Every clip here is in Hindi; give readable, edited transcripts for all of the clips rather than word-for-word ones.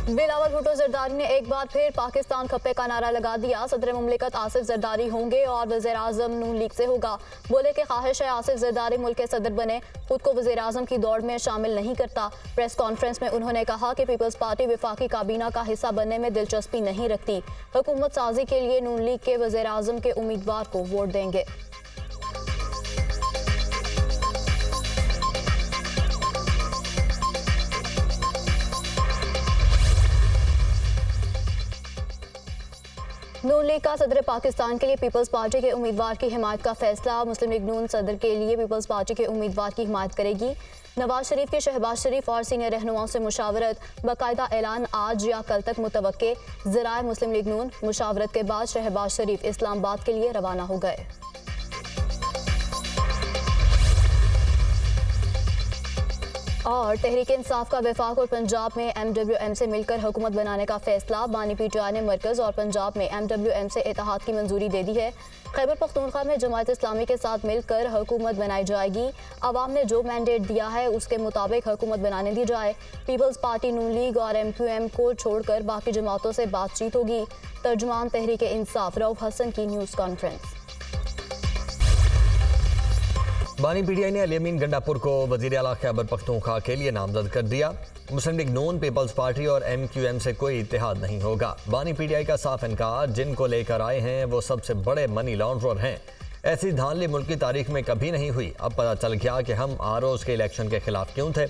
बिलावल भुट्टो जरदारी ने एक बार फिर पाकिस्तान खप्पे का नारा लगा दिया। सदर मुमलिकत आसिफ जरदारी होंगे और वज़ीर आज़म नून लीग से होगा। बोले कि ख्वाहिश है आसिफ जरदारी मुल्क के सदर बने, खुद को वज़ीर आज़म की दौड़ में शामिल नहीं करता। प्रेस कॉन्फ्रेंस में उन्होंने कहा कि पीपल्स पार्टी वफाकी काबीना का हिस्सा बनने में दिलचस्पी नहीं रखती। हुकूमत साजी के लिए नून लीग के वज़ीर आज़म के उम्मीदवार को वोट देंगे। नून लीग का सदर पाकिस्तान के लिए पीपल्स पार्टी के उम्मीदवार की हिमायत का फैसला। मुस्लिम लीग नून सदर के लिए पीपल्स पार्टी के उम्मीदवार की हिमायत करेगी। नवाज शरीफ के शहबाज शरीफ और सीनियर रहनुमाओं से मुशावरत, बाकायदा ऐलान आज या कल तक मुतवक्के। ज़राए मुस्लिम लीग नून मुशावरत के बाद शहबाज शरीफ इस्लामाबाद के लिए रवाना हो गए। और तहरीक इंसाफ का वफाक और पंजाब में MWM से मिलकर हुकूमत बनाने का फैसला। बानी PTI ने मरकज़ और पंजाब में MWM से इत्तेहाद की मंजूरी दे दी है। खैबर पख्तूनख्वा में जमात इस्लामी के साथ मिलकर हुकूमत बनाई जाएगी। अवाम ने जो मैंडेट दिया है उसके मुताबिक हुकूमत बनाने दी जाए। पीपल्स पार्टी, नून लीग और MQM को छोड़कर बाकी जमातों से बातचीत होगी। तर्जुमान तहरीक इंसाफ रऊफ हसन की न्यूज़ कॉन्फ्रेंस। बानी PTI ने अली अमीन गंडापुर को वज़ीर आला खैबर पख्तूनख्वा के लिए नामजद कर दिया। मुस्लिम लीग नून, पीपल्स पार्टी और MQM से कोई इत्तेहाद नहीं होगा। बानी PTI का साफ इनकार, जिनको लेकर आए हैं वो सबसे बड़े मनी लॉन्ड्रर हैं। ऐसी धांधली मुल्क की तारीख में कभी नहीं हुई। अब पता चल गया कि हम ROs के इलेक्शन के खिलाफ क्यों थे।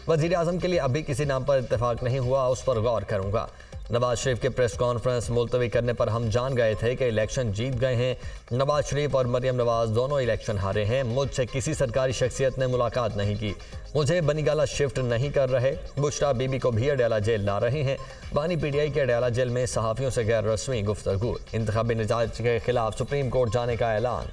वज़ीर आज़म के लिए अभी किसी नाम पर इत्तेफाक नहीं हुआ, उस पर गौर करूँगा। नवाज शरीफ के प्रेस कॉन्फ्रेंस मुलतवी करने पर हम जान गए थे कि इलेक्शन जीत गए हैं। नवाज शरीफ और मरियम नवाज दोनों इलेक्शन हारे हैं। मुझसे किसी सरकारी शख्सियत ने मुलाकात नहीं की। मुझे बनीगाला शिफ्ट नहीं कर रहे। बुशरा बीबी को भी अडयाला जेल ला रहे हैं। बानी PTI के अडयाला जेल में सहाफ़ियों से गैर रस्मी गुफ्तगू। इंतखाबी नताइज के खिलाफ सुप्रीम कोर्ट जाने का ऐलान।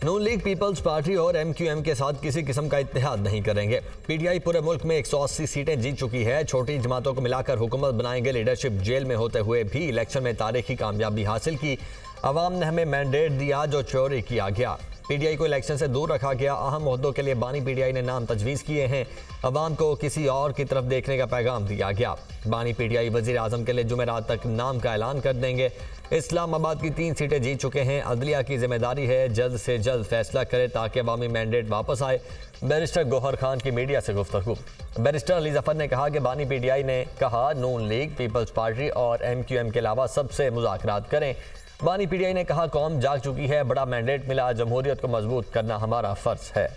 नून लीग पीपल्स पार्टी और MQM के साथ किसी किस्म का इत्तेहाद नहीं करेंगे। PTI पूरे मुल्क में 180 सीटें जीत चुकी है। छोटी जमातों को मिलाकर हुकूमत बनाएंगे। लीडरशिप जेल में होते हुए भी इलेक्शन में तारीखी कामयाबी हासिल की। अवाम ने हमें मैंडेट दिया जो चोरी किया गया। PTI को इलेक्शन से दूर रखा गया। अहम ओहदों के लिए बानी PTI ने नाम तजवीज़ किए हैं। अवाम को किसी और की तरफ देखने का पैगाम दिया गया। बानी PTI वज़ीर आज़म के लिए जुमेरात तक नाम का ऐलान कर देंगे। इस्लामाबाद की 3 सीटें जीत चुके हैं। अदलिया की जिम्मेदारी है जल्द से जल्द फैसला करे ताकि अवामी मैंडेट वापस आए। बैरिस्टर गौहर खान की मीडिया से गुफ्तगू। बैरिस्टर अली जफर ने कहा कि बानी PTI ने कहा नून लीग, पीपल्स पार्टी और MQM के अलावा सबसे मुज़ाकरात करें। बानी PTI ने कहा कौम जाग चुकी है, बड़ा मैंडेट मिला, जमहूरियत को मजबूत करना हमारा फ़र्ज है।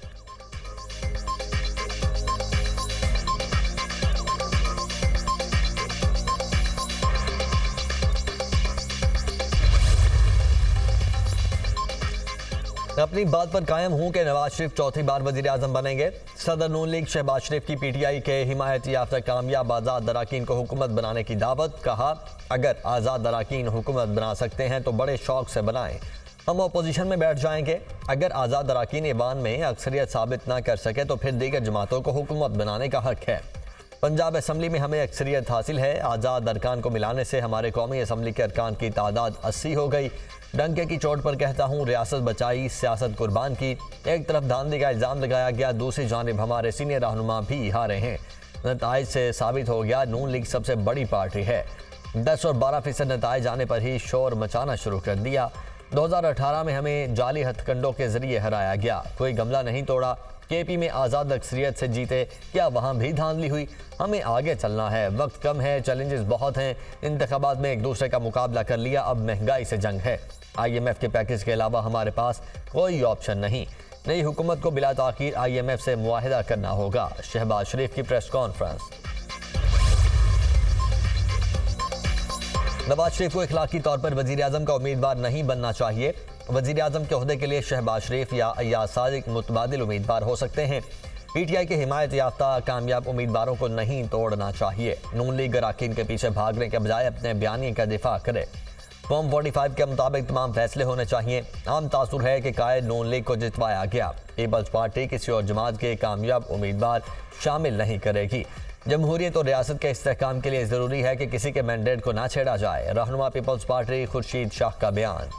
अपनी बात पर कायम हूँ कि नवाज शरीफ चौथी बार वज़ीर आज़म बनेंगे। सदर नून लीग शहबाज शरीफ की PTI के हिमायत याफ्ता कामयाब आज़ाद अरकान को हुकूमत बनाने की दावत। कहा अगर आज़ाद अरकान हुकूमत बना सकते हैं तो बड़े शौक से बनाएं, हम अपोजिशन में बैठ जाएंगे। अगर आज़ाद अरकान ईवान में अक्सरियत साबित ना कर सके तो फिर दीगर जमातों को हुकूमत बनाने का हक है। पंजाब असम्बली में हमें अक्सरियत हासिल है। आज़ाद अरकान को मिलाने से हमारे कौमी असम्बली के अरकान की तादाद 80 हो गई। डंके की चोट पर कहता हूँ, रियासत बचाई, सियासत कुर्बान की। एक तरफ धांधली का इल्ज़ाम लगाया गया, दूसरी जानिब हमारे सीनियर रहनुमा भी हारे हैं। नताइज से साबित हो गया नून लीग सबसे बड़ी पार्टी है। 10 और 12% नताइज आने पर ही शोर मचाना शुरू कर दिया। 2018 में हमें जाली हथकंडों के जरिए हराया गया, कोई गमला नहीं तोड़ा। KP में आज़ाद अक्सरियत से जीते, क्या वहाँ भी धांधली हुई? हमें आगे चलना है, वक्त कम है, चैलेंजेस बहुत हैं। इंतखाबात में एक दूसरे का मुकाबला कर लिया, अब महंगाई से जंग है। IMF के पैकेज के अलावा हमारे पास कोई ऑप्शन नहीं। नई हुकूमत को बिला ताखीर IMF से मुआहिदा करना होगा। शहबाज शरीफ की प्रेस कॉन्फ्रेंस। नवाज शरीफ को इखलाकी तौर पर वज़ीर आज़म का उम्मीदवार नहीं बनना चाहिए। वज़ीर आज़म के ओहदे के लिए शहबाज शरीफ या अय्याज सादिक मुतबादिल उम्मीदवार हो सकते हैं। PTI के हिमायत याफ्ता कामयाब उम्मीदवारों को नहीं तोड़ना चाहिए। नून लीग अरकान के पीछे भागने के बजाय अपने बयानी का दिफा करे। फॉर्म 45 के मुताबिक तमाम फैसले होने चाहिए। आम तासुर है कि कायद नून लीग को जितवाया गया। पीपल्स पार्टी किसी और जमात के कामयाब उम्मीदवार शामिल नहीं करेगी। जमहूरियत और रियासत के इस्तेहकाम के लिए ज़रूरी है कि किसी के मैंडेट को ना छेड़ा जाए। रहनुमा पीपल्स पार्टी खुर्शीद शाह का बयान।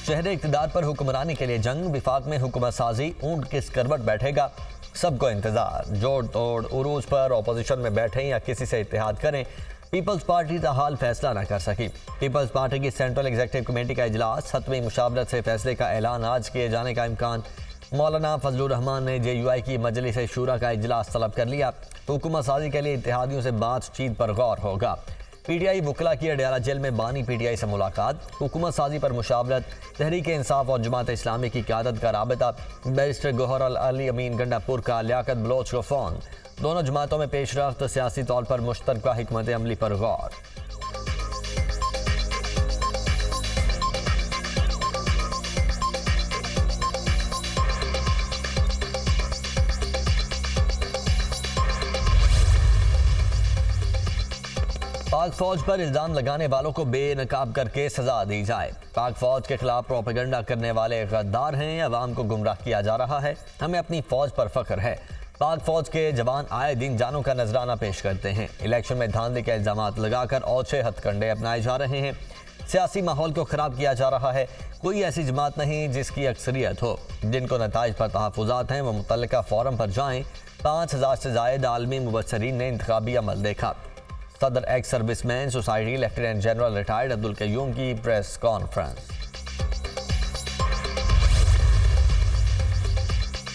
शहर इक़्तिदार पर हुक्मरानी के लिए जंग, विफाक में हुकूमत साजी, ऊंट किस करवट बैठेगा, सबको इंतजार। जोड़ तोड़ उरूज पर अपोजिशन में बैठें या किसी से इत्तेहाद करें, पीपल्स पार्टी ताहाल फैसला न कर सकी। पीपल्स पार्टी की सेंट्रल एग्जीक्यूटिव कमेटी का इजलास, 7वीं मुशावरत से फैसले का ऐलान आज किए जाने का इम्कान। मौलाना फजलुर रहमान ने JUI की मजलिस शूरा का इजलास तलब कर लिया। हुकूमत साजी के लिए इत्तेहादियों से बातचीत पर गौर होगा। PTI वकला की अडयाला जेल में बानी PTI से मुलाकात, हुकूमत साजी पर मुशावरत, तहरीक इंसाफ और जमात इस्लामी की क़यादत का राबता। बैरिस्टर गौहर अली अमीन गंडापुर का लियाकत बलोच को फ़ोन। दोनों जमातों में पेशरफ्त, सियासी तौर पर मुश्तरका हिकमत अमली पर गौर। पाक फौज पर इल्जाम लगाने वालों को बेनकाब करके सजा दी जाए। पाक फौज के खिलाफ प्रोपेगेंडा करने वाले गद्दार हैं, अवाम को गुमराह किया जा रहा है। हमें अपनी फौज पर फख्र है। पाक फौज के जवान आए दिन जानों का नजराना पेश करते हैं। इलेक्शन में धांधली के इल्जामात लगाकर औछे हथकंडे अपनाए जा रहे हैं। सियासी माहौल को खराब किया जा रहा है। कोई ऐसी जमात नहीं जिसकी अक्सरियत हो। जिनको नताइज पर तहफ़्फ़ुज़ात हैं वो मुतल्लिका फोरम पर जाएं। 5000 से ज़ायद आलमी मुबस्सरीन ने इंतखाबी अमल देखा। सदर ex serviceman society lieutenant general retired Abdul Qayyum की प्रेस कॉन्फ्रेंस।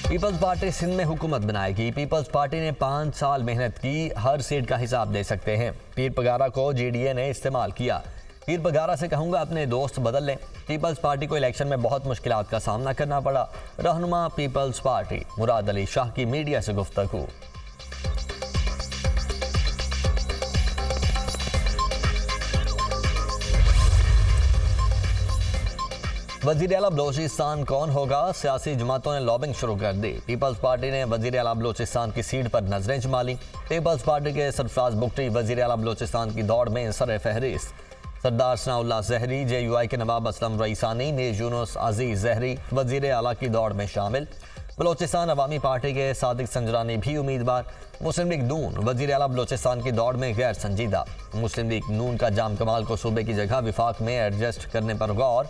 पीपल्स पार्टी सिंध में हुकूमत बनाएगी। पीपल्स पार्टी ने 5 साल मेहनत की, हर सीट का हिसाब दे सकते हैं। पीर पगारा को JDA ने इस्तेमाल किया। पीर पगारा से कहूंगा अपने दोस्त बदल लें। पीपल्स पार्टी को इलेक्शन में बहुत मुश्किलात का सामना करना पड़ा। रहनुमा पीपल्स पार्टी मुराद अली शाह की मीडिया से गुफ्तगू। वज़ीर आला बलोचिस्तान कौन होगा? सियासी जमातों ने लॉबिंग शुरू कर दी। पीपल्स पार्टी ने वज़ीर आला बलोचिस्तान की सीट पर नजरें जमा ली। पीपल्स पार्टी के सरफराज बुगटी वज़ीर आला बलोचिस्तान की दौड़ में सर फहरिस्त। सरदार सनाउल्लाह ज़हरी, JUI के नवाब असलम रईसानी, मीर यूनुस अजीज ज़हरी वज़ीर आला की दौड़ में शामिल। बलोचिस्तान अवामी पार्टी के सादिक संजरानी भी उम्मीदवार। मुस्लिम लीग नून वज़ीर आला बलोचिस्तान की दौड़ में गैर संजीदा। मुस्लिम लीग नून का जाम कमाल को सूबे की जगह विफाक में एडजस्ट करने पर गौर।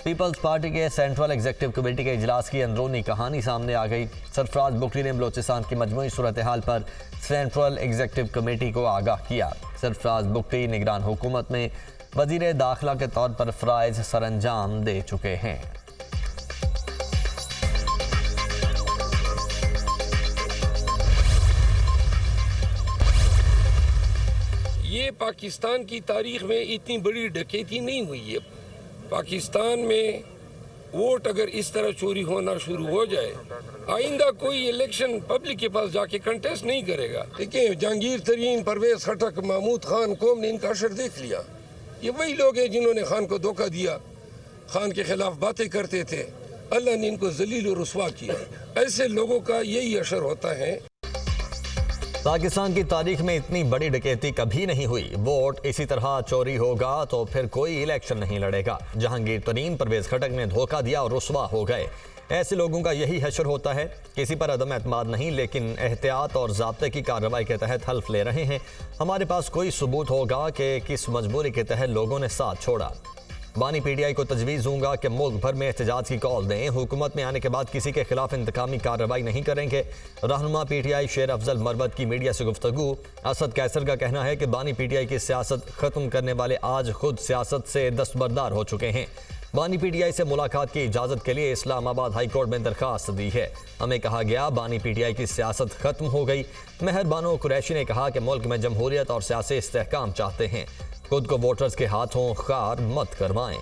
पीपल्स पार्टी के सेंट्रल एग्जीक्यूटिव कमेटी के इजलास की अंदरूनी कहानी सामने आ गई। सरफराज बुगटी ने बलोचिस्तान की मजमूई सूरत हाल पर सेंट्रल एग्जीक्यूटिव कमेटी को आगाह किया। सरफराज बुगटी निगरान हुकूमत में वजीर दाखिला के तौर पर फ़राइज़ सरअंजाम दे चुके हैं। ये पाकिस्तान की तारीख में इतनी बड़ी डकैती नहीं हुई है। पाकिस्तान में वोट अगर इस तरह चोरी होना शुरू हो जाए, आइंदा कोई इलेक्शन पब्लिक के पास जाके कंटेस्ट नहीं करेगा। देखिए, जहांगीर तरीन, परवेज खटक, महमूद खान, कौम ने इनका असर देख लिया। ये वही लोग हैं जिन्होंने खान को धोखा दिया, खान के खिलाफ बातें करते थे। अल्लाह ने इनको जलील और रुसवा किया। ऐसे लोगों का यही असर होता है। पाकिस्तान की तारीख में इतनी बड़ी डकैती कभी नहीं हुई। वोट इसी तरह चोरी होगा तो फिर कोई इलेक्शन नहीं लड़ेगा। जहांगीर तरीन, परवेज खटक ने धोखा दिया और रुसवा हो गए। ऐसे लोगों का यही हशर होता है। किसी पर अदम एतमाद नहीं, लेकिन एहतियात और ज़ाब्ते की कार्रवाई के तहत हल्फ ले रहे हैं। हमारे पास कोई सबूत होगा कि किस मजबूरी के तहत लोगों ने साथ छोड़ा। बानी PTI को तजवीज़ दूंगा कि मुल्क भर में एहतजाज की कॉल दें। हुकूमत में आने के बाद किसी के खिलाफ इंतकामी कार्रवाई नहीं करेंगे। रहनुमा PTI शेर अफजल मरवत की मीडिया से गुफ्तगू। असद कैसर का कहना है कि बानी PTI की सियासत ख़त्म करने वाले आज खुद सियासत से दस्तबरदार हो चुके हैं। बानी PTI से मुलाकात की इजाज़त के लिए इस्लामाबाद हाई कोर्ट में दरखास्त दी है। हमें कहा गया बानी PTI की सियासत ख़त्म हो गई। मेहर बानो कुरैशी ने कहा कि मुल्क में जमहूरियत और सियासी इस्तेहकाम चाहते हैं। खुद को वोटर्स के हाथों खार मत करवाएं।